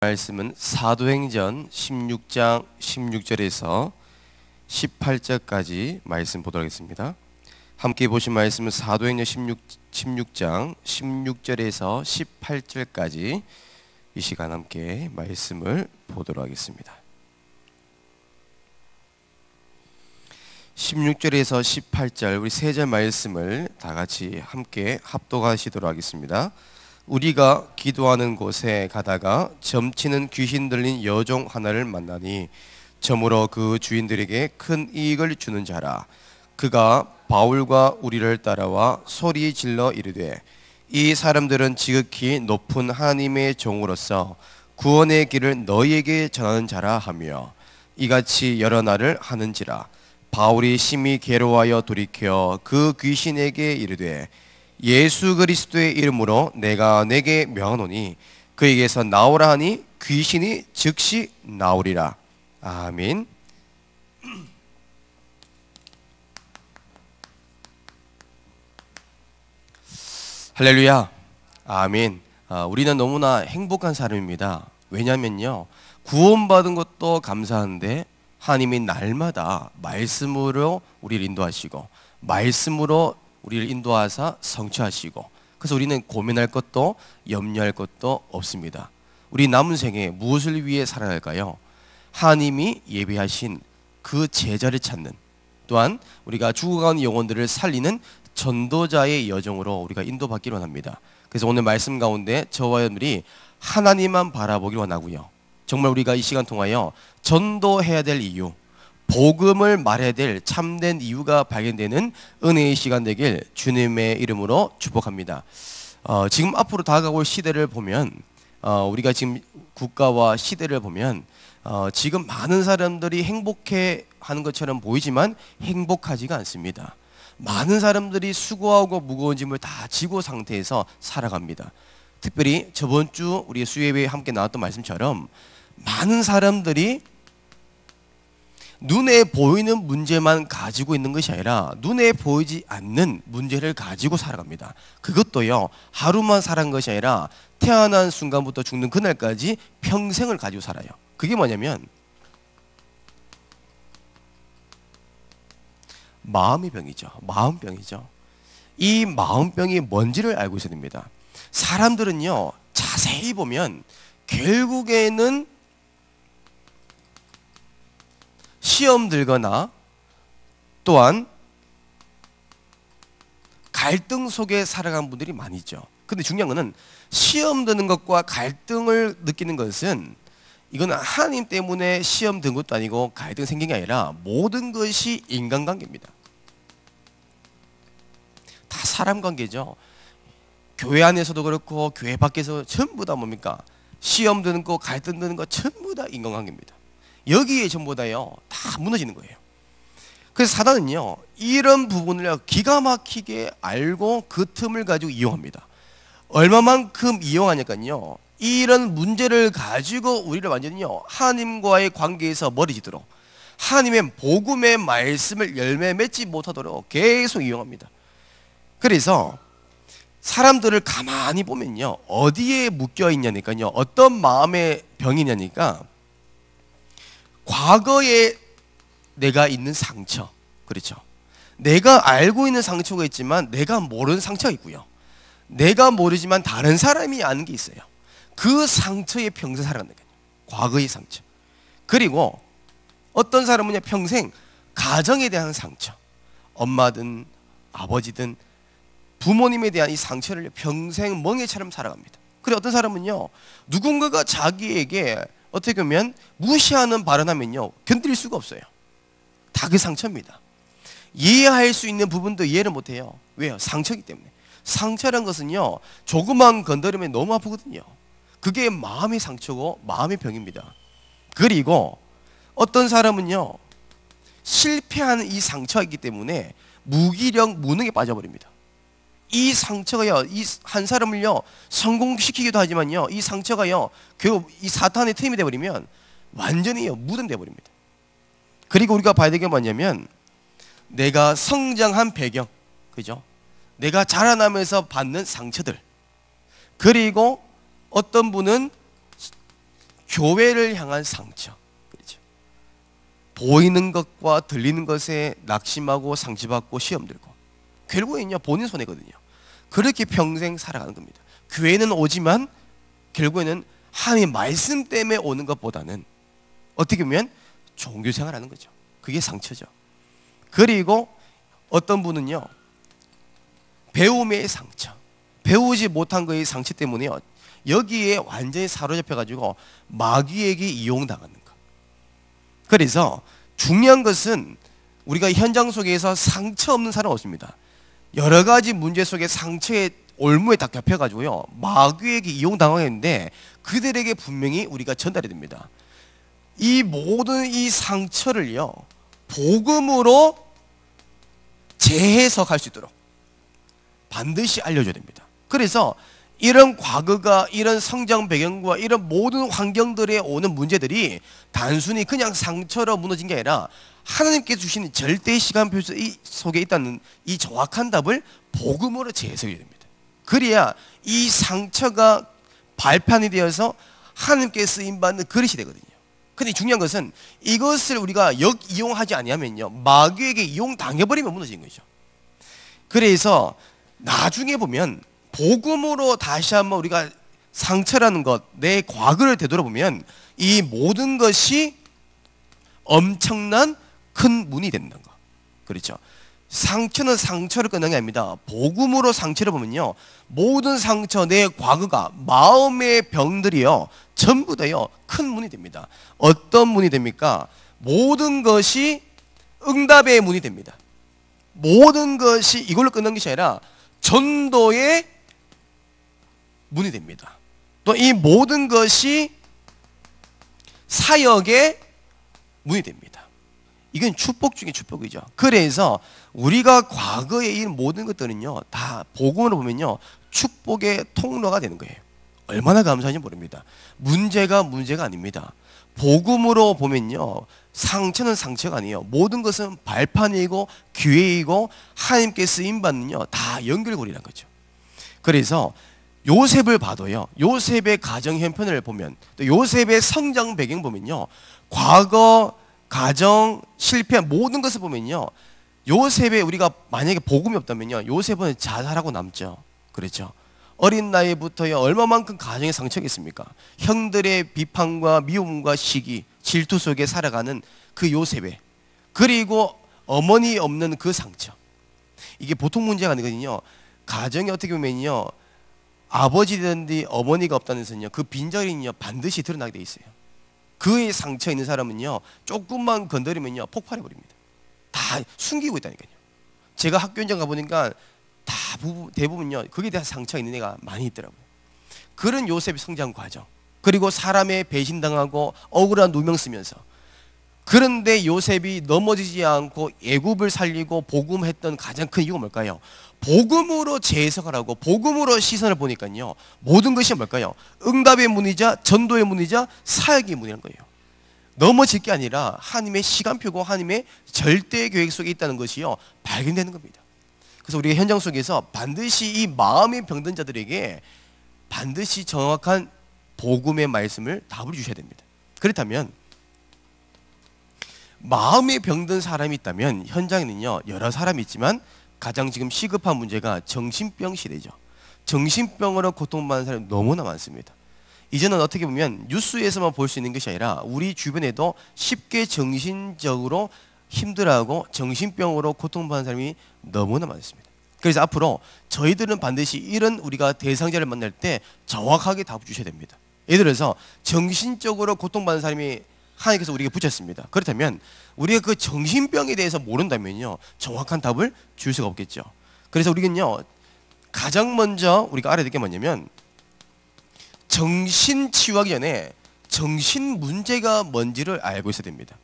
말씀은 사도행전 16장 16절에서 18절까지 말씀 보도록 하겠습니다. 함께 보신 말씀은 사도행전 16장 16절에서 18절까지 이 시간 함께 말씀을 보도록 하겠습니다. 16절에서 18절 우리 세 절 말씀을 다 같이 함께 합독하시도록 하겠습니다. 우리가 기도하는 곳에 가다가 점치는 귀신 들린 여종 하나를 만나니 점으로 그 주인들에게 큰 이익을 주는 자라. 그가 바울과 우리를 따라와 소리 질러 이르되 이 사람들은 지극히 높은 하나님의 종으로서 구원의 길을 너희에게 전하는 자라 하며 이같이 여러 날을 하는지라. 바울이 심히 괴로워하여 돌이켜 그 귀신에게 이르되 예수 그리스도의 이름으로 내가 내게 명하노니 그에게서 나오라 하니 귀신이 즉시 나오리라. 아멘. 할렐루야. 아멘. 우리는 너무나 행복한 사람입니다. 왜냐면요, 구원받은 것도 감사한데 하나님이 날마다 말씀으로 우리를 인도하시고 말씀으로 우리를 인도하사 성취하시고, 그래서 우리는 고민할 것도 염려할 것도 없습니다. 우리 남은 생에 무엇을 위해 살아갈까요? 하나님이 예비하신 그 제자를 찾는, 또한 우리가 죽어가는 영혼들을 살리는 전도자의 여정으로 우리가 인도받기를 원합니다. 그래서 오늘 말씀 가운데 저와 여러분이 하나님만 바라보기를 원하고요, 정말 우리가 이 시간 통하여 전도해야 될 이유, 복음을 말해야 될 참된 이유가 발견되는 은혜의 시간 되길 주님의 이름으로 축복합니다. 지금 앞으로 다가올 시대를 보면, 우리가 지금 국가와 시대를 보면 지금 많은 사람들이 행복해 하는 것처럼 보이지만 행복하지가 않습니다. 많은 사람들이 수고하고 무거운 짐을 다 지고 상태에서 살아갑니다. 특별히 저번 주 우리 수예배에 함께 나왔던 말씀처럼 많은 사람들이 눈에 보이는 문제만 가지고 있는 것이 아니라 눈에 보이지 않는 문제를 가지고 살아갑니다. 그것도요, 하루만 살아간 것이 아니라 태어난 순간부터 죽는 그날까지 평생을 가지고 살아요. 그게 뭐냐면 마음의 병이죠. 마음병이죠. 이 마음병이 뭔지를 알고 있어야 됩니다. 사람들은요, 자세히 보면 결국에는 시험 들거나 또한 갈등 속에 살아간 분들이 많이 있죠. 근데 중요한 것은 시험 드는 것과 갈등을 느끼는 것은, 이건 하나님 때문에 시험 든 것도 아니고 갈등 생긴 게 아니라 모든 것이 인간관계입니다. 다 사람 관계죠. 교회 안에서도 그렇고 교회 밖에서 전부 다 뭡니까? 시험 드는 거, 갈등 드는 거 전부 다 인간관계입니다. 여기에 전부 다요, 다 무너지는 거예요. 그래서 사단은요, 이런 부분을 기가 막히게 알고 그 틈을 가지고 이용합니다. 얼마만큼 이용하냐면요, 이런 문제를 가지고 우리를 완전히요, 하나님과의 관계에서 멀어지도록, 하나님의 복음의 말씀을 열매 맺지 못하도록 계속 이용합니다. 그래서 사람들을 가만히 보면요, 어디에 묶여 있냐니까요, 어떤 마음의 병이냐니까 과거에 내가 있는 상처, 그렇죠? 내가 알고 있는 상처가 있지만 내가 모르는 상처가 있고요, 내가 모르지만 다른 사람이 아는 게 있어요. 그 상처에 평생 살아간다는 거예요. 과거의 상처. 그리고 어떤 사람은요, 평생 가정에 대한 상처, 엄마든 아버지든 부모님에 대한 이 상처를 평생 멍에처럼 살아갑니다. 그리고 어떤 사람은요, 누군가가 자기에게 어떻게 보면 무시하는 발언하면요, 견딜 수가 없어요. 다 그 상처입니다. 이해할 수 있는 부분도 이해를 못해요. 왜요? 상처이기 때문에. 상처란 것은요, 조그만 건드림에 너무 아프거든요. 그게 마음의 상처고 마음의 병입니다. 그리고 어떤 사람은요, 실패하는 이 상처가 있기 때문에 무기력, 무능에 빠져버립니다. 이 상처가요, 이 한 사람을요 성공시키기도 하지만요, 이 상처가요 결국 이 사탄의 틈이 되어버리면 완전히요 무덤 되어버립니다. 그리고 우리가 봐야 될 게 뭐냐면, 내가 성장한 배경, 그죠? 내가 자라나면서 받는 상처들, 그리고 어떤 분은 교회를 향한 상처. 그렇죠. 보이는 것과 들리는 것에 낙심하고 상처받고 시험 들고 결국에는요 본인 손해거든요. 그렇게 평생 살아가는 겁니다. 교회는 오지만 결국에는 하나님의 말씀 때문에 오는 것보다는 어떻게 보면 종교생활하는 거죠. 그게 상처죠. 그리고 어떤 분은요 배움의 상처, 배우지 못한 거의 상처 때문에요 여기에 완전히 사로잡혀가지고 마귀에게 이용당하는 것. 그래서 중요한 것은 우리가 현장 속에서 상처 없는 사람 없습니다. 여러 가지 문제 속에 상처의 올무에 다 겹혀가지고요 마귀에게 이용당하겠는데 그들에게 분명히 우리가 전달해야 됩니다. 이 모든 이 상처를요 복음으로 재해석할 수 있도록 반드시 알려줘야 됩니다. 그래서 이런 과거가 이런 성장 배경과 이런 모든 환경들에 오는 문제들이 단순히 그냥 상처로 무너진 게 아니라 하나님께서 주시는 절대 시간표 속에 있다는 이 정확한 답을 복음으로 재해석해야 됩니다. 그래야 이 상처가 발판이 되어서 하나님께 쓰임받는 그릇이 되거든요. 근데 중요한 것은 이것을 우리가 역이용하지 아니하면요 마귀에게 이용당해버리면 무너지는 거죠. 그래서 나중에 보면 복음으로 다시 한번 우리가 상처라는 것, 내 과거를 되돌아보면 이 모든 것이 엄청난 큰 문이 된다는 거. 그렇죠. 상처는 상처를 끊는 게 아닙니다. 복음으로 상처를 보면요 모든 상처, 내 과거가, 마음의 병들이요 전부 다요 큰 문이 됩니다. 어떤 문이 됩니까? 모든 것이 응답의 문이 됩니다. 모든 것이 이걸로 끝난 것이 아니라 전도의 문이 됩니다. 또 이 모든 것이 사역의 문이 됩니다. 이건 축복 중에 축복이죠. 그래서 우리가 과거에 이 모든 것들은요 다 복음으로 보면요 축복의 통로가 되는 거예요. 얼마나 감사한지 모릅니다. 문제가 아닙니다. 복음으로 보면요 상처는 상처가 아니에요. 모든 것은 발판이고 기회이고 하나님께 쓰임받는요 다 연결고리라는 거죠. 그래서 요셉을 봐도요 요셉의 가정 형편을 보면 또 요셉의 성장 배경 보면요 과거 가정 실패한 모든 것을 보면요 요셉의 우리가 만약에 복음이 없다면요 요셉은 자살하고 남죠. 그렇죠. 어린 나이부터요 얼마만큼 가정에 상처가 있습니까? 형들의 비판과 미움과 시기 질투 속에 살아가는 그 요셉의 그리고 어머니 없는 그 상처 이게 보통 문제가 아니거든요. 가정이 어떻게 보면요 아버지든지 어머니가 없다는 것은요 그 빈자리는요 반드시 드러나게 돼 있어요. 그의 상처 있는 사람은요 조금만 건드리면요 폭발해 버립니다. 다 숨기고 있다니까요. 제가 학교 현장 가보니까 다 대부분요 거기에 대한 상처가 있는 애가 많이 있더라고요. 그런 요셉의 성장 과정 그리고 사람의 배신당하고 억울한 누명 쓰면서 그런데 요셉이 넘어지지 않고 애굽을 살리고 복음했던 가장 큰 이유가 뭘까요? 복음으로 재해석하라고 복음으로 시선을 보니까요 모든 것이 뭘까요? 응답의 문이자 전도의 문이자 사역의 문이라는 거예요. 넘어질 게 아니라 하나님의 시간표고 하나님의 절대 계획 속에 있다는 것이요 발견되는 겁니다. 그래서 우리가 현장 속에서 반드시 이 마음이 병든 자들에게 반드시 정확한 복음의 말씀을 답을 주셔야 됩니다. 그렇다면 마음이 병든 사람이 있다면 현장에는요 여러 사람이 있지만 가장 지금 시급한 문제가 정신병 시대죠. 정신병으로 고통받는 사람이 너무나 많습니다. 이제는 어떻게 보면 뉴스에서만 볼 수 있는 것이 아니라 우리 주변에도 쉽게 정신적으로 힘들어하고 정신병으로 고통받는 사람이 너무나 많습니다. 그래서 앞으로 저희들은 반드시 이런 우리가 대상자를 만날 때 정확하게 답을 주셔야 됩니다. 예를 들어서 정신적으로 고통받는 사람이 하나님께서 우리에게 붙였습니다. 그렇다면 우리가 그 정신병에 대해서 모른다면요 정확한 답을 줄 수가 없겠죠. 그래서 우리는요 가장 먼저 우리가 알아야 될 게 뭐냐면 정신 치유하기 전에 정신 문제가 뭔지를 알고 있어야 됩니다.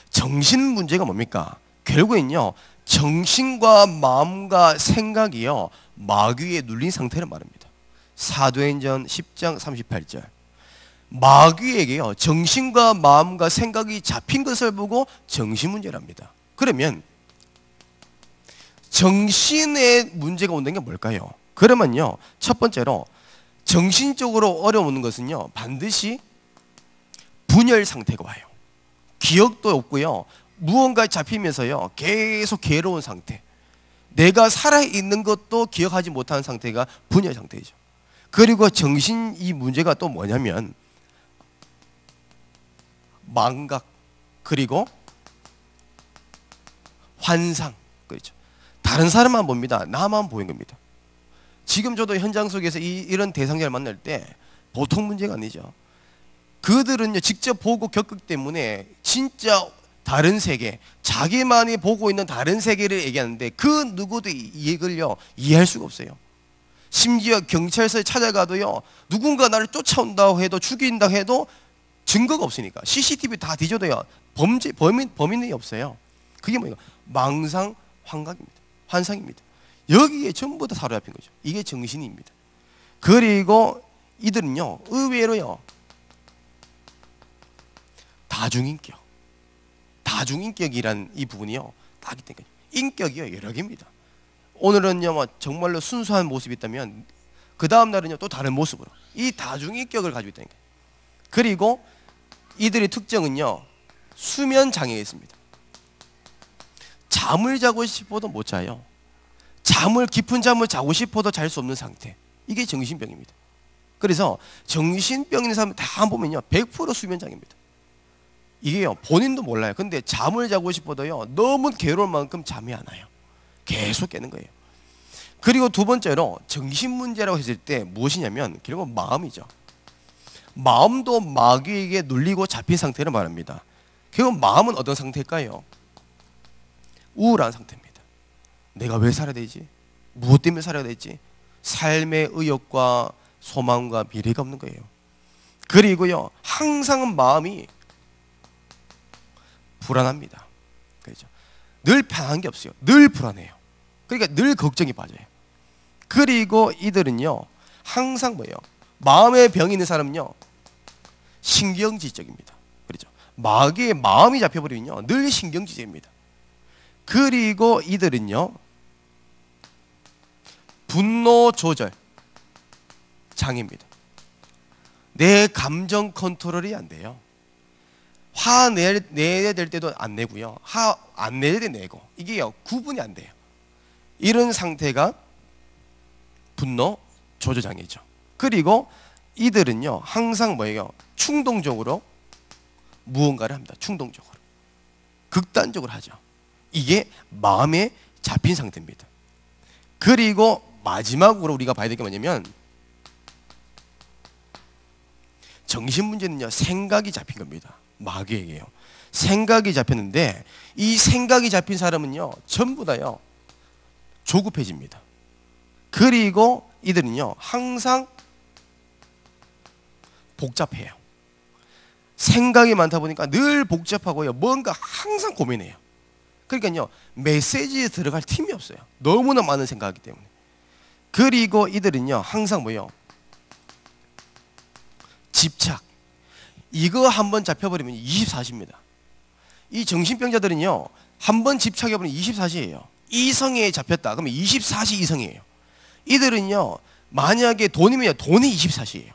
정신 문제가 뭡니까? 결국엔요 정신과 마음과 생각이요 마귀에 눌린 상태를 말합니다. 사도행전 10장 38절 마귀에게요 정신과 마음과 생각이 잡힌 것을 보고 정신 문제랍니다. 그러면 정신의 문제가 온다는 게 뭘까요? 그러면요 첫 번째로 정신적으로 어려운 것은요 반드시 분열 상태가 와요. 기억도 없고요. 무언가에 잡히면서요. 계속 괴로운 상태. 내가 살아있는 것도 기억하지 못하는 상태가 분열 상태죠. 그리고 정신 이 문제가 또 뭐냐면 망각 그리고 환상. 그렇죠. 다른 사람만 봅니다. 나만 보인 겁니다. 지금 저도 현장 속에서 이런 대상자를 만날 때 보통 문제가 아니죠. 그들은요 직접 보고 겪기 때문에 진짜 다른 세계, 자기만이 보고 있는 다른 세계를 얘기하는데 그 누구도 이걸요 이해할 수가 없어요. 심지어 경찰서에 찾아가도요 누군가 나를 쫓아온다고 해도 죽인다고 해도 증거가 없으니까 CCTV 다 뒤져도요 범인이 없어요. 그게 뭐예요? 망상 환상입니다. 여기에 전부 다 사로잡힌 거죠. 이게 정신입니다. 그리고 이들은요 의외로요 다중인격이란 이 부분이요 다 있기 때문에 인격이요 여러 개입니다. 오늘은요 뭐 정말로 순수한 모습이 있다면 그 다음 날은요 또 다른 모습으로 이 다중인격을 가지고 있다는 거예요. 그리고 이들의 특징은요 수면 장애가 있습니다. 잠을 자고 싶어도 못 자요. 깊은 잠을 자고 싶어도 잘 수 없는 상태. 이게 정신병입니다. 그래서 정신병 있는 사람 다 보면요 100% 수면 장애입니다. 이게요 본인도 몰라요. 근데 잠을 자고 싶어도요 너무 괴로울 만큼 잠이 안 와요. 계속 깨는 거예요. 그리고 두 번째로 정신 문제라고 했을 때 무엇이냐면 결국 마음이죠. 마음도 마귀에게 눌리고 잡힌 상태를 말합니다. 결국 마음은 어떤 상태일까요? 우울한 상태입니다. 내가 왜 살아야 되지? 무엇 때문에 살아야 되지? 삶의 의욕과 소망과 미래가 없는 거예요. 그리고요 항상 마음이 불안합니다. 그렇죠? 늘 편한 게 없어요. 늘 불안해요. 그러니까 늘 걱정이 빠져요. 그리고 이들은요 항상 뭐예요? 마음의 병이 있는 사람은요 신경질적입니다. 그렇죠? 마귀의 마음이 잡혀버리면요 늘 신경질입니다. 그리고 이들은요 분노 조절 장애입니다. 내 감정 컨트롤이 안 돼요. 화 내야 될 때도 안 내고요. 화 안 내야 돼 내고. 이게요 구분이 안 돼요. 이런 상태가 분노 조절 장애죠. 그리고 이들은요 항상 뭐예요? 충동적으로 무언가를 합니다. 충동적으로. 극단적으로 하죠. 이게 마음에 잡힌 상태입니다. 그리고 마지막으로 우리가 봐야 될 게 뭐냐면 정신 문제는요 생각이 잡힌 겁니다. 마귀에게요. 생각이 잡혔는데 이 생각이 잡힌 사람은요 전부 다요 조급해집니다. 그리고 이들은요 항상 복잡해요. 생각이 많다 보니까 늘 복잡하고요 뭔가 항상 고민해요. 그러니까요 메시지에 들어갈 틈이 없어요. 너무나 많은 생각이기 때문에. 그리고 이들은요 항상 뭐예요? 집착. 이거 한번 잡혀버리면 24시입니다. 이 정신병자들은요 한번 집착해버리면 24시예요. 이성에 잡혔다 그러면 24시 이성이에요. 이들은요 만약에 돈이면 돈이 24시예요.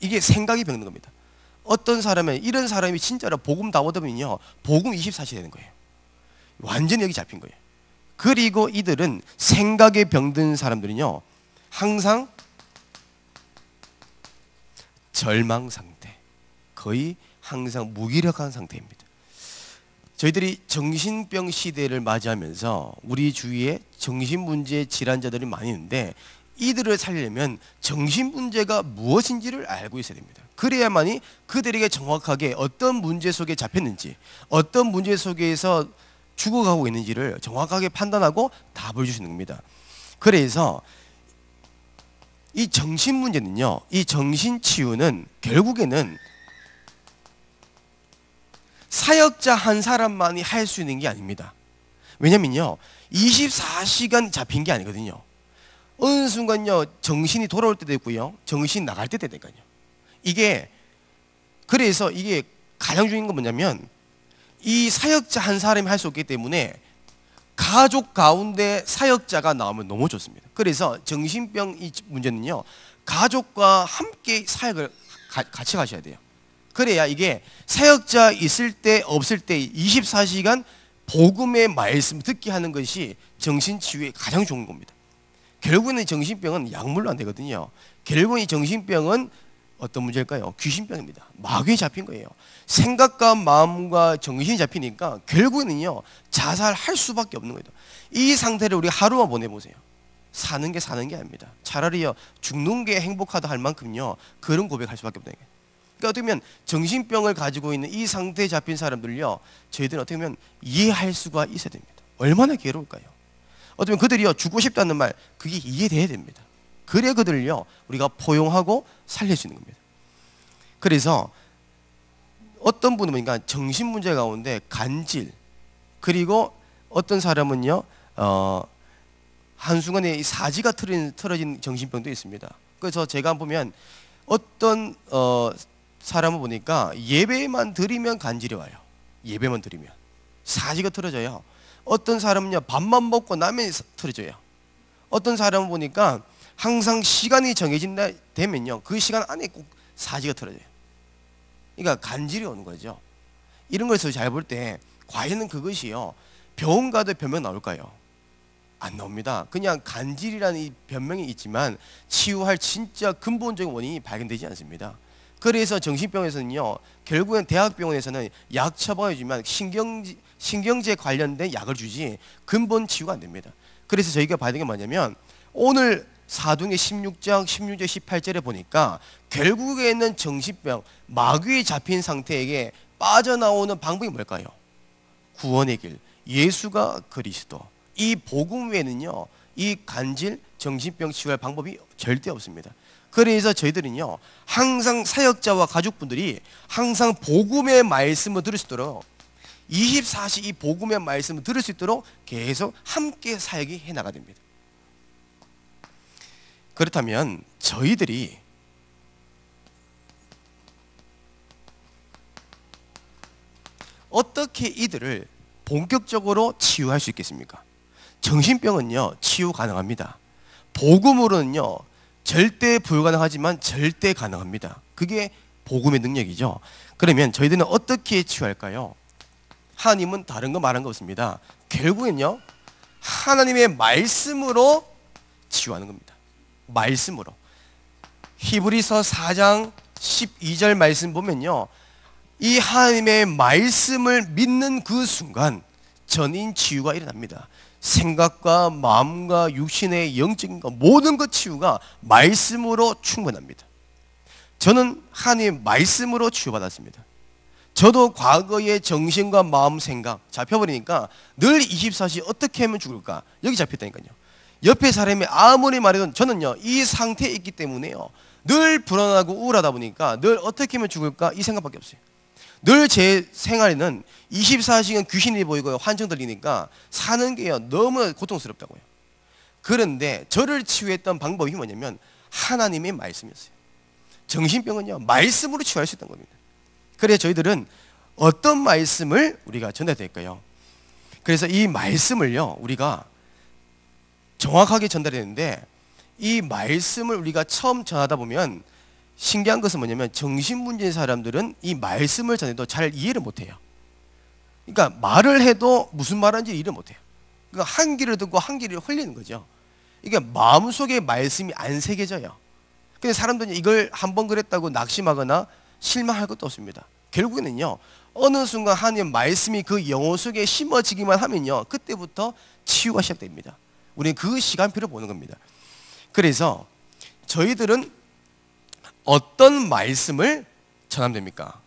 이게 생각이 병든 겁니다. 어떤 사람은 이런 사람이 진짜로 복음 다 얻으면요 복음 24시 되는 거예요. 완전히 여기 잡힌 거예요. 그리고 이들은 생각에 병든 사람들은요 항상 절망 상태, 거의 항상 무기력한 상태입니다. 저희들이 정신병 시대를 맞이하면서 우리 주위에 정신문제 질환자들이 많이 있는데 이들을 살리려면 정신문제가 무엇인지를 알고 있어야 됩니다. 그래야만이 그들에게 정확하게 어떤 문제 속에 잡혔는지, 어떤 문제 속에서 죽어가고 있는지를 정확하게 판단하고 답을 주시는 겁니다. 그래서 이 정신문제는요, 이 정신치유는 결국에는 사역자 한 사람만이 할 수 있는 게 아닙니다. 왜냐면요 24시간 잡힌 게 아니거든요. 어느 순간요 정신이 돌아올 때도 있고요 정신이 나갈 때도 있다니까요. 이게 그래서 이게 가장 중요한 건 뭐냐면 이 사역자 한 사람이 할 수 없기 때문에 가족 가운데 사역자가 나오면 너무 좋습니다. 그래서 정신병 이 문제는요 가족과 함께 사역을 같이 가셔야 돼요. 그래야 이게 사역자 있을 때 없을 때 24시간 복음의 말씀 듣게 하는 것이 정신치유에 가장 좋은 겁니다. 결국에는 정신병은 약물로 안 되거든요. 결국은 이 정신병은 어떤 문제일까요? 귀신병입니다. 마귀에 잡힌 거예요. 생각과 마음과 정신이 잡히니까 결국에는요, 자살할 수밖에 없는 거예요. 이 상태를 우리 하루만 보내보세요. 사는 게 아닙니다. 차라리요, 죽는 게 행복하다 할 만큼요, 그런 고백할 수밖에 없는 거예요. 그러니까 어떻게 보면 정신병을 가지고 있는 이 상태에 잡힌 사람들요, 저희들은 어떻게 보면 이해할 수가 있어야 됩니다. 얼마나 괴로울까요? 어떻게 보면 그들이요, 죽고 싶다는 말, 그게 이해돼야 됩니다. 그래 그들을요, 우리가 포용하고 살릴 수 있는 겁니다. 그래서 어떤 분은 그러니까 정신 문제 가운데 간질, 그리고 어떤 사람은요, 한순간에 사지가 틀어진 정신병도 있습니다. 그래서 제가 보면 어떤 사람을 보니까 예배만 드리면 간질이 와요. 예배만 드리면 사지가 틀어져요. 어떤 사람은요, 밥만 먹고 나면 틀어져요. 어떤 사람을 보니까 항상 시간이 정해진다 되면요, 그 시간 안에 꼭 사지가 틀어져요. 그러니까 간질이 오는 거죠. 이런 것을 잘 볼 때 과연 그것이요, 병원 가도 변명 나올까요? 안 나옵니다. 그냥 간질이라는 이 변명이 있지만 치유할 진짜 근본적인 원인이 발견되지 않습니다. 그래서 정신병에서는요, 결국엔 대학병원에서는 약 처방을 주지만 신경제 관련된 약을 주지 근본 치유가 안 됩니다. 그래서 저희가 봐야 되는 게 뭐냐면, 오늘 사도행전 16장 16절 18절에 보니까 결국에는 정신병, 마귀에 잡힌 상태에게 빠져나오는 방법이 뭘까요? 구원의 길, 예수가 그리스도. 이 복음 외에는요, 이 간질, 정신병 치유할 방법이 절대 없습니다. 그래서 저희들은요, 항상 사역자와 가족분들이 항상 복음의 말씀을 들을 수 있도록 24시 이 복음의 말씀을 들을 수 있도록 계속 함께 사역이 해나가야 됩니다. 그렇다면 저희들이 어떻게 이들을 본격적으로 치유할 수 있겠습니까? 정신병은요, 치유 가능합니다. 복음으로는요, 절대 불가능하지만 절대 가능합니다. 그게 복음의 능력이죠. 그러면 저희들은 어떻게 치유할까요? 하나님은 다른 거 말한 거 없습니다. 결국엔요, 하나님의 말씀으로 치유하는 겁니다. 말씀으로. 히브리서 4장 12절 말씀 보면요, 이 하나님의 말씀을 믿는 그 순간 전인 치유가 일어납니다. 생각과 마음과 육신의 영적인 것, 모든 것 치유가 말씀으로 충분합니다. 저는 하나님의 말씀으로 치유받았습니다. 저도 과거의 정신과 마음 생각 잡혀버리니까 늘 24시 어떻게 하면 죽을까, 여기 잡혔다니까요. 옆에 사람이 아무리 말해도 저는요, 이 상태에 있기 때문에요, 늘 불안하고 우울하다 보니까 늘 어떻게 하면 죽을까 이 생각밖에 없어요. 늘 제 생활에는 24시간 귀신이 보이고 환청 들리니까 사는 게요, 너무 고통스럽다고요. 그런데 저를 치유했던 방법이 뭐냐면 하나님의 말씀이었어요. 정신병은요, 말씀으로 치유할 수 있다는 겁니다. 그래서 저희들은 어떤 말씀을 우리가 전해야 될까요? 그래서 이 말씀을요, 우리가 정확하게 전달해야 되는데, 이 말씀을 우리가 처음 전하다 보면 신기한 것은 뭐냐면 정신문제인 사람들은 이 말씀을 전해도 잘 이해를 못해요. 그러니까 말을 해도 무슨 말하는지 이해를 못해요. 그러니까 한 귀를 듣고 한 귀를 흘리는 거죠. 이게 마음속에 말씀이 안 새겨져요. 근데 사람들은 이걸 한번 그랬다고 낙심하거나 실망할 것도 없습니다. 결국에는요, 어느 순간 하나님의 말씀이 그 영혼 속에 심어지기만 하면요, 그때부터 치유가 시작됩니다. 우리는 그 시간표를 보는 겁니다. 그래서 저희들은 어떤 말씀을 전하면 됩니까?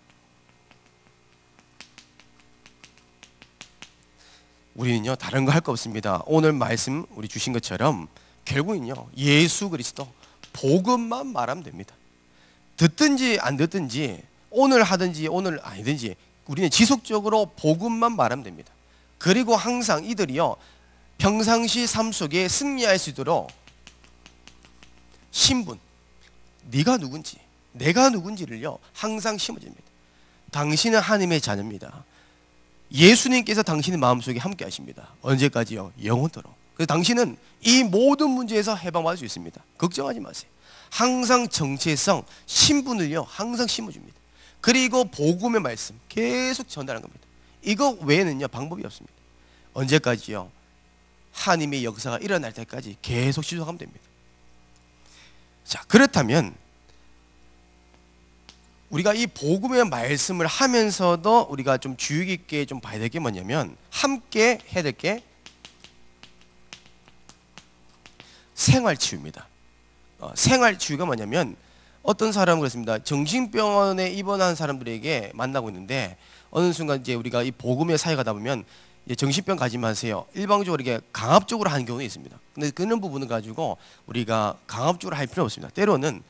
우리는요, 다른 거 할 거 없습니다. 오늘 말씀 우리 주신 것처럼 결국은요, 예수 그리스도 복음만 말하면 됩니다. 듣든지 안 듣든지, 오늘 하든지 오늘 아니든지 우리는 지속적으로 복음만 말하면 됩니다. 그리고 항상 이들이요, 평상시 삶 속에 승리할 수 있도록 신분, 네가 누군지, 내가 누군지를요, 항상 심어줍니다. 당신은 하나님의 자녀입니다. 예수님께서 당신의 마음속에 함께 하십니다. 언제까지요? 영원토록. 그래서 당신은 이 모든 문제에서 해방받을 수 있습니다. 걱정하지 마세요. 항상 정체성, 신분을요, 항상 심어줍니다. 그리고 복음의 말씀 계속 전달하는 겁니다. 이거 외에는요 방법이 없습니다. 언제까지요? 하나님의 역사가 일어날 때까지 계속 지속하면 됩니다. 자, 그렇다면 우리가 이 복음의 말씀을 하면서도 우리가 좀 주의 깊게 좀 봐야 될 게 뭐냐면, 함께 해야 될 게 생활치유입니다. 생활치유가 뭐냐면, 어떤 사람은 그렇습니다. 정신병원에 입원한 사람들에게 만나고 있는데, 어느 순간 이제 우리가 이 복음의 사회가다 보면 이제 정신병 가지 마세요, 일방적으로 이렇게 강압적으로 하는 경우도 있습니다. 근데 그런 부분을 가지고 우리가 강압적으로 할 필요는 없습니다. 때로는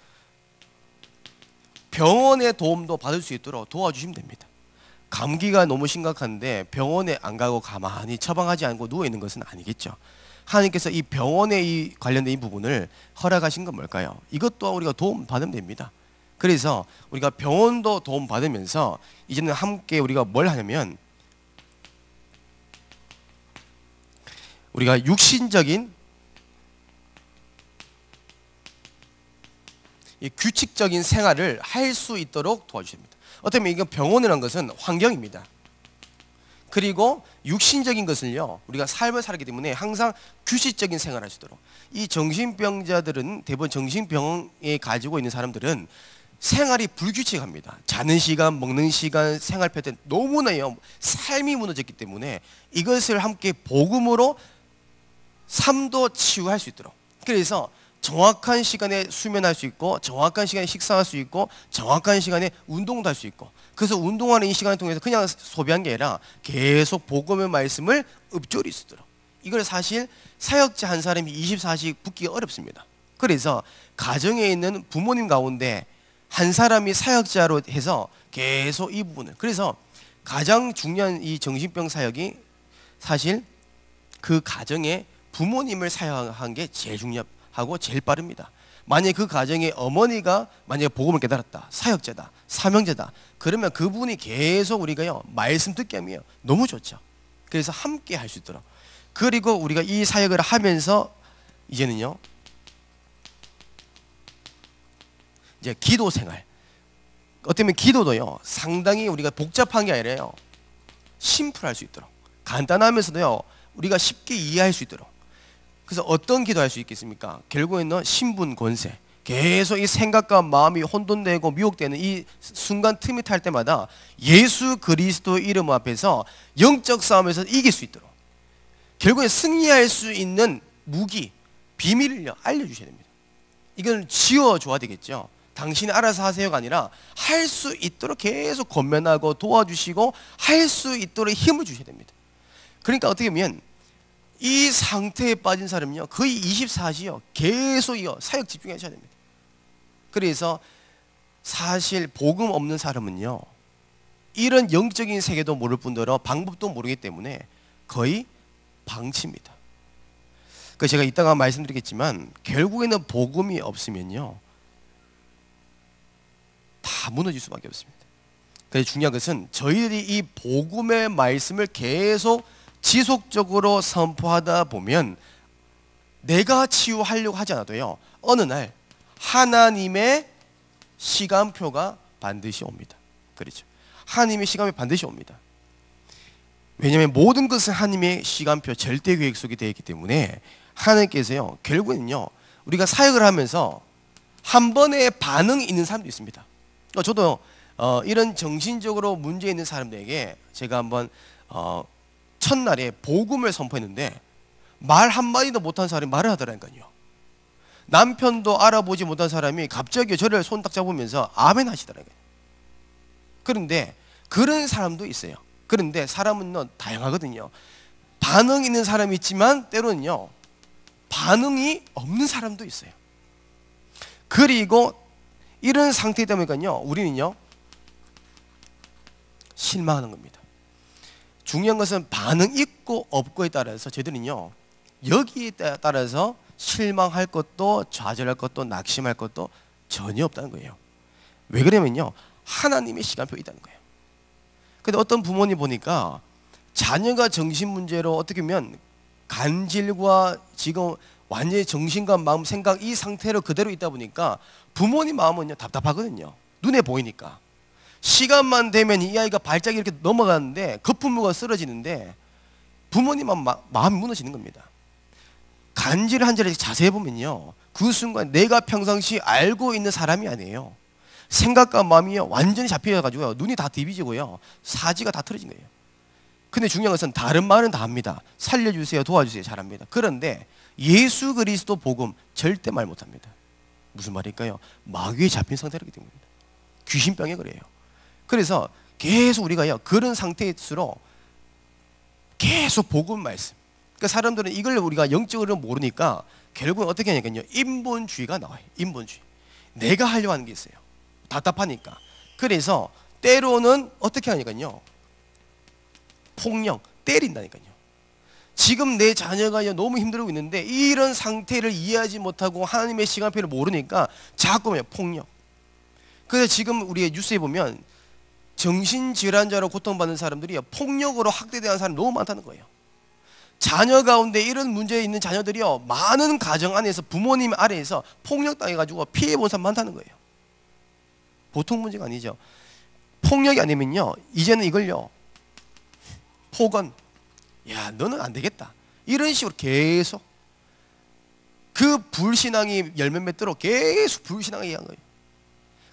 병원의 도움도 받을 수 있도록 도와주시면 됩니다. 감기가 너무 심각한데 병원에 안 가고 가만히 처방하지 않고 누워 있는 것은 아니겠죠. 하나님께서 이 병원에 이 관련된 이 부분을 허락하신 건 뭘까요? 이것 또한 우리가 도움 받으면 됩니다. 그래서 우리가 병원도 도움 받으면서 이제는 함께 우리가 뭘 하냐면, 우리가 육신적인 이 규칙적인 생활을 할 수 있도록 도와주십니다. 어떻게 보면 이거 병원이라는 것은 환경입니다. 그리고 육신적인 것은요, 우리가 삶을 살기 때문에 항상 규칙적인 생활을 할 수 있도록. 이 정신병자들은, 대부분 정신병에 가지고 있는 사람들은 생활이 불규칙합니다. 자는 시간, 먹는 시간, 생활 패턴 너무나요 삶이 무너졌기 때문에 이것을 함께 복음으로 삶도 치유할 수 있도록. 그래서 정확한 시간에 수면할 수 있고, 정확한 시간에 식사할 수 있고, 정확한 시간에 운동도 할 수 있고, 그래서 운동하는 이 시간을 통해서 그냥 소비한 게 아니라 계속 복음의 말씀을 읊조릴 수 있도록. 이걸 사실 사역자 한 사람이 24시 붙기가 어렵습니다. 그래서 가정에 있는 부모님 가운데 한 사람이 사역자로 해서 계속 이 부분을, 그래서 가장 중요한 이 정신병 사역이 사실 그 가정에 부모님을 사역한 게 제일 중요하고 제일 빠릅니다. 만약에 그 가정에 어머니가 만약에 복음을 깨달았다, 사역자다, 사명자다, 그러면 그분이 계속 우리가요 말씀 듣게 하면 너무 좋죠. 그래서 함께 할 수 있도록. 그리고 우리가 이 사역을 하면서 이제는요, 이제 기도 생활. 어쩌면 기도도요 상당히 우리가 복잡한 게 아니라요 심플할 수 있도록, 간단하면서도요 우리가 쉽게 이해할 수 있도록. 그래서 어떤 기도할 수 있겠습니까? 결국에는 신분 권세, 계속 이 생각과 마음이 혼돈되고 미혹되는 이 순간 틈이 탈 때마다 예수 그리스도 이름 앞에서 영적 싸움에서 이길 수 있도록, 결국에 승리할 수 있는 무기, 비밀을 알려주셔야 됩니다. 이건 지어줘야 되겠죠. 당신이 알아서 하세요가 아니라 할 수 있도록 계속 권면하고 도와주시고 할 수 있도록 힘을 주셔야 됩니다. 그러니까 어떻게 보면 이 상태에 빠진 사람은요 거의 24시요 계속이요 사역 집중하셔야 됩니다. 그래서 사실 복음 없는 사람은요 이런 영적인 세계도 모를 뿐더러 방법도 모르기 때문에 거의 방치입니다. 그 제가 이따가 말씀드리겠지만 결국에는 복음이 없으면요 다 무너질 수밖에 없습니다. 그래서 중요한 것은 저희들이 이 복음의 말씀을 계속 지속적으로 선포하다 보면 내가 치유하려고 하지 않아도요 어느 날 하나님의 시간표가 반드시 옵니다. 그렇죠? 하나님의 시간이 반드시 옵니다. 왜냐하면 모든 것은 하나님의 시간표, 절대 계획 속에 되어 있기 때문에 하나님께서요 결국은요 우리가 사역을 하면서 한 번의 반응이 있는 사람도 있습니다. 저도 이런 정신적으로 문제 있는 사람들에게 제가 한번 첫날에 복음을 선포했는데 말 한마디도 못한 사람이 말을 하더라니까요. 남편도 알아보지 못한 사람이 갑자기 저를 손 딱 잡으면서 아멘 하시더라고요. 그런데 그런 사람도 있어요. 그런데 사람은 다양하거든요. 반응 있는 사람이 있지만 때로는요 반응이 없는 사람도 있어요. 그리고 이런 상태이다 보니까요 우리는요 실망하는 겁니다. 중요한 것은 반응 있고 없고에 따라서 저희들은요 여기에 따라서 실망할 것도 좌절할 것도 낙심할 것도 전혀 없다는 거예요. 왜 그러면요 하나님의 시간표가 있다는 거예요. 근데 어떤 부모님 보니까 자녀가 정신 문제로 어떻게 보면 간질과 지금 완전히 정신과 마음, 생각 이 상태로 그대로 있다 보니까 부모님 마음은요 답답하거든요. 눈에 보이니까. 시간만 되면 이 아이가 발작이 이렇게 넘어가는데 거품무가 쓰러지는데 부모님은 마음이 무너지는 겁니다. 간질을 한 자리 자세히 보면요, 그 순간 내가 평상시 알고 있는 사람이 아니에요. 생각과 마음이요 완전히 잡혀가지고요, 눈이 다 뒤비지고요, 사지가 다 틀어진 거예요. 근데 중요한 것은 다른 말은 다 합니다. 살려주세요, 도와주세요, 잘합니다. 그런데 예수 그리스도 복음 절대 말 못합니다. 무슨 말일까요? 마귀에 잡힌 상태이기 때문입니다. 귀신병에 그래요. 그래서 계속 우리가요 그런 상태일수록 계속 복음 말씀, 그러니까 사람들은 이걸 우리가 영적으로 모르니까 결국은 어떻게 하냐면요, 인본주의가 나와요. 인본주의. 내가 하려고 하는 게 있어요. 답답하니까. 그래서 때로는 어떻게 하니까요, 폭력, 때린다니까요. 지금 내 자녀가 너무 힘들고 있는데 이런 상태를 이해하지 못하고 하나님의 시간표를 모르니까 자꾸 폭력. 그래서 지금 우리 뉴스에 보면 정신질환자로 고통받는 사람들이 폭력으로 학대당한 사람이 너무 많다는 거예요. 자녀 가운데 이런 문제에 있는 자녀들이요, 많은 가정 안에서 부모님 아래에서 폭력당해가지고 피해본 사람 많다는 거예요. 보통 문제가 아니죠. 폭력이 아니면요, 이제는 이걸요, 폭언, 야 너는 안 되겠다, 이런 식으로 계속 그 불신앙이 열몇 맺도록 계속 불신앙을 얘기한 거예요.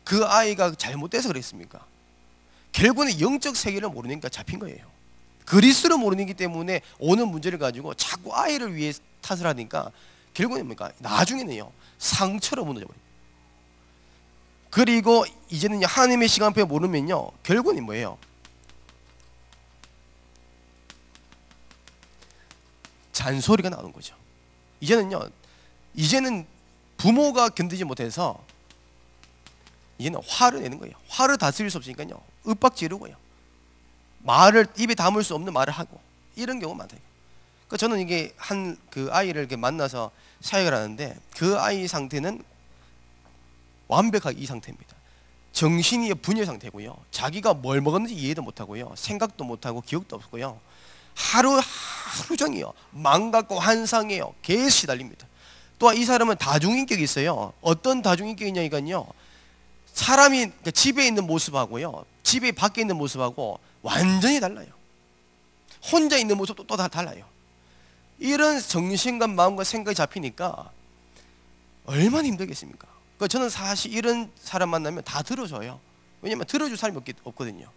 그 아이가 잘못돼서 그랬습니까? 결국은 영적 세계를 모르니까 잡힌 거예요. 그리스도를 모르기 때문에 오는 문제를 가지고 자꾸 아이를 위해 탓을 하니까 결국은 뭡니까? 나중에는요 상처로 무너져버려요. 그리고 이제는 하나님의 시간표를 모르면요 결국은 뭐예요? 잔소리가 나오는 거죠. 이제는 부모가 견디지 못해서 이제는 화를 내는 거예요. 화를 다스릴 수 없으니까요 윽박 지르고요, 말을 입에 담을 수 없는 말을 하고, 이런 경우가 많다. 그러니까 저는 이게 한 그 아이를 이렇게 만나서 사역을 하는데 그 아이 상태는 완벽하게 이 상태입니다. 정신이 분열 상태고요, 자기가 뭘 먹었는지 이해도 못하고요, 생각도 못하고 기억도 없고요, 하루 종일요 망각과 환상이에요. 계속 시달립니다. 또한 이 사람은 다중인격이 있어요. 어떤 다중인격이냐니까요, 사람이 그러니까 집에 있는 모습하고요, 집에 밖에 있는 모습하고 완전히 달라요. 혼자 있는 모습도 또 다 달라요. 이런 정신과 마음과 생각이 잡히니까 얼마나 힘들겠습니까? 그러니까 저는 사실 이런 사람 만나면 다 들어줘요. 왜냐면 들어줄 사람이 없거든요.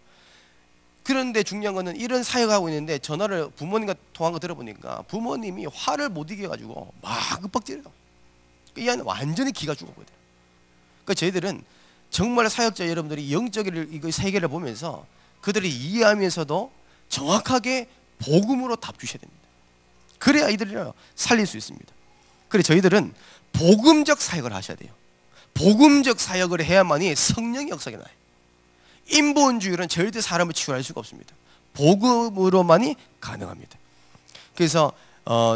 그런데 중요한 거는 이런 사역하고 있는데 전화를 부모님과 통한 거 들어보니까 부모님이 화를 못 이겨가지고 막 윽박지르요. 이 안에 완전히 기가 죽었거든요. 그러니까 저희들은 정말 사역자 여러분들이 영적인 세계를 보면서 그들이 이해하면서도 정확하게 복음으로 답 주셔야 됩니다. 그래야 이들을 살릴 수 있습니다. 그래서 저희들은 복음적 사역을 하셔야 돼요. 복음적 사역을 해야만이 성령의 역사가 나요. 인본주의는 절대 사람을 치유할 수가 없습니다. 복음으로만이 가능합니다. 그래서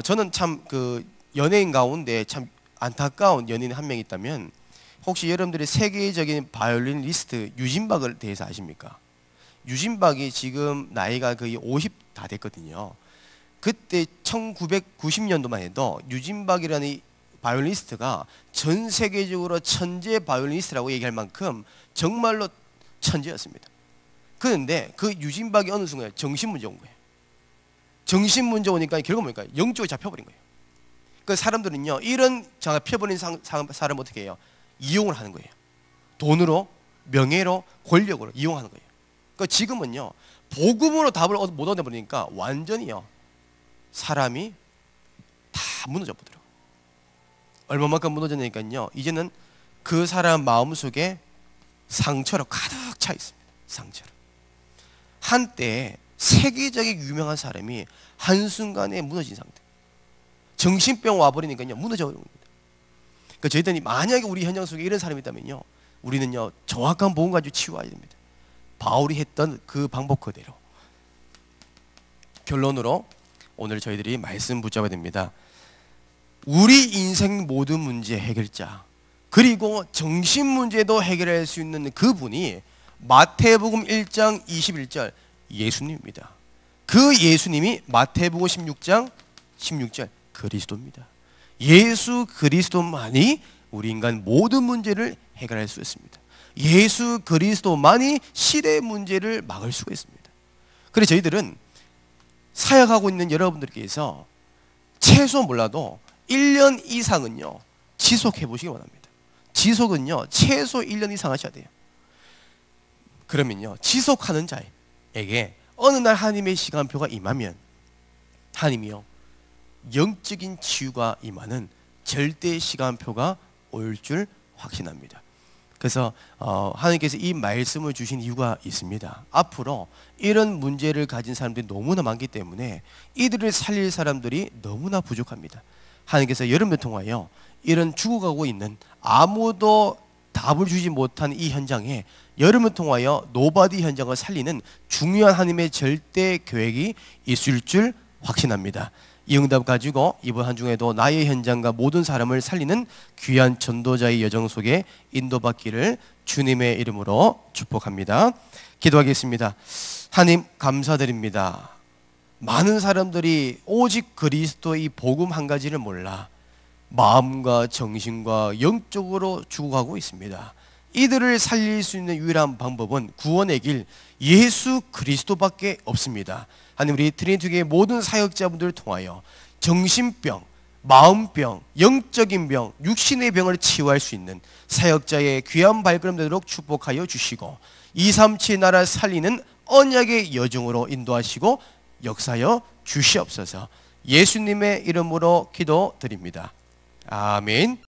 저는 참 그 연예인 가운데 참 안타까운 연예인 한 명 있다면, 혹시 여러분들이 세계적인 바이올리니스트 유진박을 대해서 아십니까? 유진박이 지금 나이가 거의 50 다 됐거든요. 그때 1990년도만 해도 유진박이라는 이 바이올리니스트가 전 세계적으로 천재 바이올리니스트라고 얘기할 만큼 정말로 천재였습니다. 그런데 그 유진박이 어느 순간에 정신문제 온 거예요. 정신문제 오니까 결국 뭡니까? 영적으로 잡혀버린 거예요. 그 사람들은요 이런 잡혀버린 사람을 어떻게 해요? 이용을 하는 거예요. 돈으로, 명예로, 권력으로 이용하는 거예요. 그러니까 지금은요 복음으로 답을 못 얻어버리니까 완전히요 사람이 다 무너져 버더라고요. 얼마만큼 무너졌냐니까요, 이제는 그 사람 마음속에 상처로 가득 차 있습니다. 상처로. 한때 세계적인 유명한 사람이 한순간에 무너진 상태, 정신병 와버리니까요 무너져 버린 겁니다. 그러니까 저희들이 만약에 우리 현장 속에 이런 사람이 있다면요 우리는요 정확한 복음 가지고 치유해야 됩니다. 바울이 했던 그 방법 그대로. 결론으로 오늘 저희들이 말씀 붙잡아야 됩니다. 우리 인생 모든 문제 해결자, 그리고 정신 문제도 해결할 수 있는 그분이 마태복음 1장 21절 예수님입니다. 그 예수님이 마태복음 16장 16절 그리스도입니다. 예수 그리스도만이 우리 인간 모든 문제를 해결할 수 있습니다. 예수 그리스도만이 시대의 문제를 막을 수가 있습니다. 그래서 저희들은 사역하고 있는 여러분들께서 최소 몰라도 1년 이상은요 지속해 보시기 원합니다. 지속은요 최소 1년 이상 하셔야 돼요. 그러면요 지속하는 자에게 어느 날 하나님의 시간표가 임하면 하나님이요 영적인 치유가 임하는 절대 시간표가 올 줄 확신합니다. 그래서 하나님께서 이 말씀을 주신 이유가 있습니다. 앞으로 이런 문제를 가진 사람들이 너무나 많기 때문에 이들을 살릴 사람들이 너무나 부족합니다. 하나님께서 여러분을 통하여 이런 죽어가고 있는 아무도 답을 주지 못한 이 현장에 여러분을 통하여 노바디 현장을 살리는 중요한 하나님의 절대 계획이 있을 줄 확신합니다. 이 응답 가지고 이번 한 주에도 나의 현장과 모든 사람을 살리는 귀한 전도자의 여정 속에 인도받기를 주님의 이름으로 축복합니다. 기도하겠습니다. 하나님 감사드립니다. 많은 사람들이 오직 그리스도의 복음 한 가지를 몰라 마음과 정신과 영적으로 죽어가고 있습니다. 이들을 살릴 수 있는 유일한 방법은 구원의 길 예수 그리스도밖에 없습니다. 하나님 우리 트리니티교회 모든 사역자분들을 통하여 정신병, 마음병, 영적인 병, 육신의 병을 치유할 수 있는 사역자의 귀한 발걸음 되도록 축복하여 주시고 237 나라 살리는 언약의 여정으로 인도하시고 역사하여 주시옵소서. 예수님의 이름으로 기도드립니다. 아멘.